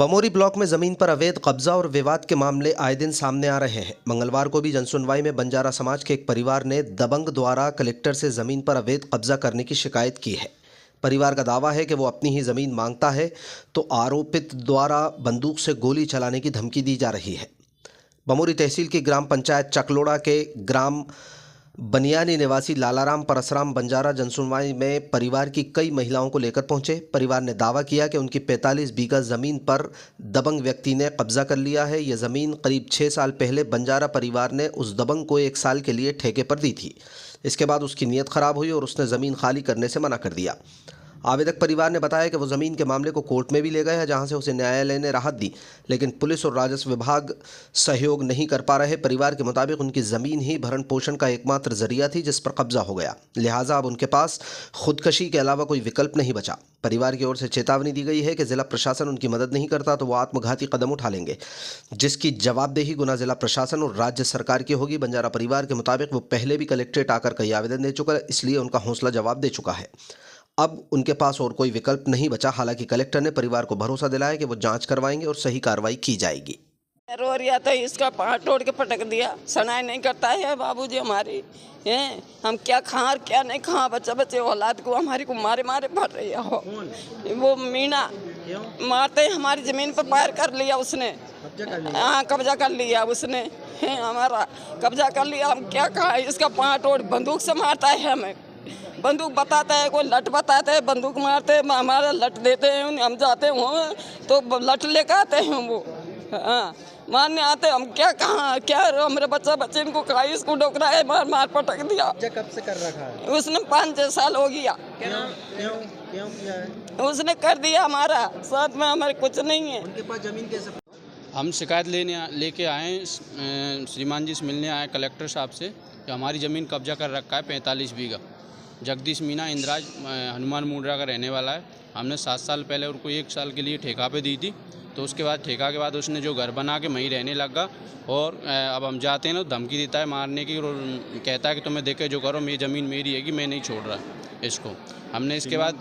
Bamori block में जमीन पर अवैध कब्जा और विवाद के मामले आए दिन सामने आ रहे हैं। मंगलवार को भी जनसुनवाई में बंजारा समाज के एक परिवार ने दबंग द्वारा कलेक्टर से जमीन पर अवैध कब्जा करने की शिकायत की है। परिवार का दावा है कि वो अपनी ही जमीन मांगता है तो आरोपित द्वारा बंदूक से गोली चलाने की धमकी दी जा रही है। बमोरी तहसील की ग्राम पंचायत चकलोड़ा के ग्राम बनियानी निवासी लालाराम परसराम बंजारा जनसुनवाई में परिवार की कई महिलाओं को लेकर पहुंचे। परिवार ने दावा किया कि उनकी 45 बीघा जमीन पर दबंग व्यक्ति ने कब्जा कर लिया है। यह जमीन करीब 6 साल पहले बंजारा परिवार ने उस दबंग को 1 साल के लिए ठेके पर दी थी। इसके बाद उसकी नीयत खराब हुई और उसने ज़मीन खाली करने से मना कर दिया। आवेदक परिवार ने बताया कि वो ज़मीन के मामले को कोर्ट में भी ले गए हैं, जहां से उसे न्यायालय ने राहत दी, लेकिन पुलिस और राजस्व विभाग सहयोग नहीं कर पा रहे। परिवार के मुताबिक उनकी ज़मीन ही भरण पोषण का एकमात्र जरिया थी जिस पर कब्जा हो गया, लिहाजा अब उनके पास खुदकशी के अलावा कोई विकल्प नहीं बचा। परिवार की ओर से चेतावनी दी गई है कि जिला प्रशासन उनकी मदद नहीं करता तो वो आत्मघाती कदम उठा लेंगे, जिसकी जवाबदेही गुना जिला प्रशासन और राज्य सरकार की होगी। बंजारा परिवार के मुताबिक वो पहले भी कलेक्ट्रेट आकर कई आवेदन दे चुका है, इसलिए उनका हौसला जवाब दे चुका है। अब उनके पास और कोई विकल्प नहीं बचा। हालांकि कलेक्टर ने परिवार को भरोसा दिलाया कि वो जांच करवाएंगे और सही कार्रवाई की जाएगी। रो रिया तो इसका पाँव तोड़ के पटक दिया, सुनाई नहीं करता है बाबूजी हमारी हैं। हम क्या खा और क्या नहीं खा, बच्चे बच्चे औलाद को हमारी को मारे मारे भर रही हो। वो मीना मारते हमारी ज़मीन पर पैर कर लिया उसने। हाँ, कब्जा कर लिया उसने, है हमारा कब्जा कर लिया। हम क्या खा, इसका पाँव तोड़ बंदूक से मारता है हमें। बंदूक बताता है, कोई लट बताता है, बंदूक मारते हैं, हमारा लट देते हैं। हम जाते हो तो लट लेकर आते हैं वो, हाँ मारने आते। हम क्या कहाँ क्या हमारे बच्चे इनको कहा, इसको डोकरा है, मार मार पटक दिया। कब से कर रखा है उसने 5-6 साल हो गया। क्यों किया है? उसने कर दिया हमारा, साथ में हमारे कुछ नहीं है। उनके पास जमीन कैसे? हम शिकायत लेके आए, श्रीमान जी से मिलने आए कलेक्टर साहब से कि हमारी ज़मीन कब्जा कर रखा है 45 बीघा। जगदीश मीना इंद्राज हनुमान मुंड्रा का रहने वाला है। हमने 7 साल पहले उनको 1 साल के लिए ठेका पे दी थी, तो उसके बाद ठेका के बाद उसने जो घर बना के वहीं रहने लगा। और अब हम जाते हैं ना, धमकी देता है मारने की और कहता है कि तुम्हें देखे जो करो, मेरी ज़मीन मेरी है कि मैं नहीं छोड़ रहा इसको। हमने इसके बाद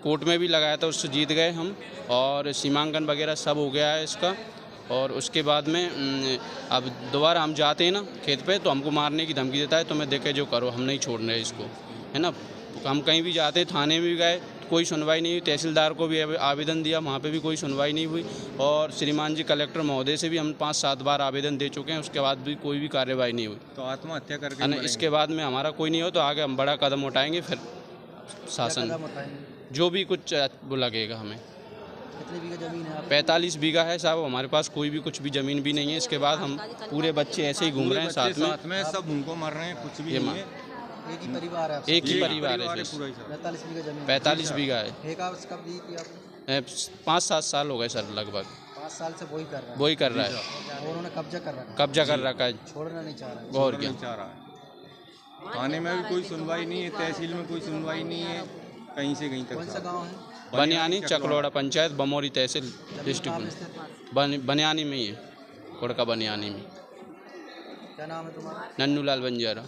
कोर्ट में भी लगाया था, उससे जीत गए हम, और सीमांकन वगैरह सब हो गया है इसका। और उसके बाद में अब दोबारा हम जाते हैं ना खेत पे, तो हमको मारने की धमकी देता है, तुम्हें देखे जो करो, हम नहीं छोड़ रहे इसको, है ना। हम कहीं भी जाते हैं, थाने में भी गए, कोई सुनवाई नहीं हुई। तहसीलदार को भी आवेदन दिया, वहाँ पे भी कोई सुनवाई नहीं हुई। और श्रीमान जी कलेक्टर महोदय से भी हम 5-7 बार आवेदन दे चुके हैं, उसके बाद भी कोई भी कार्रवाई नहीं हुई। तो आत्महत्या करके इसके बाद में हमारा कोई नहीं हो तो आगे हम बड़ा कदम उठाएंगे, फिर शासन जो भी कुछ वो लगेगा हमें। कितनी बीघा जमीन है? 45 बीघा है साहब, हमारे पास कोई भी कुछ भी ज़मीन भी नहीं है। इसके बाद हम पूरे बच्चे ऐसे ही घूम रहे हैं साथ में, सब उनको मार रहे हैं, कुछ भी नहीं है। एक ही परिवार है? एक ही परिवार है। 45 बीघा जमीन? 45 बीघा है। ठेका कब दी थी आपने? 5-7 साल हो गए सर, लगभग 5 साल से वही कर रहा है? वही कर रहा है। और उन्होंने कब्जा कर रखा है? कब्जा कर रखा है, छोड़ना नहीं चाह रहा है। और क्या चाह रहा है। थाने में भी कोई सुनवाई नहीं है, तहसील में कोई सुनवाई नहीं है, कहीं से कहीं तक। कौन सा गाँव है? बनियानी चकलोड़ा पंचायत बमोरी तहसील डिस्ट्रिक्ट में बनियानी में ही है, कोड़का बनियानी में। क्या नाम है तुम्हारा? नन्नूलाल बंजारा।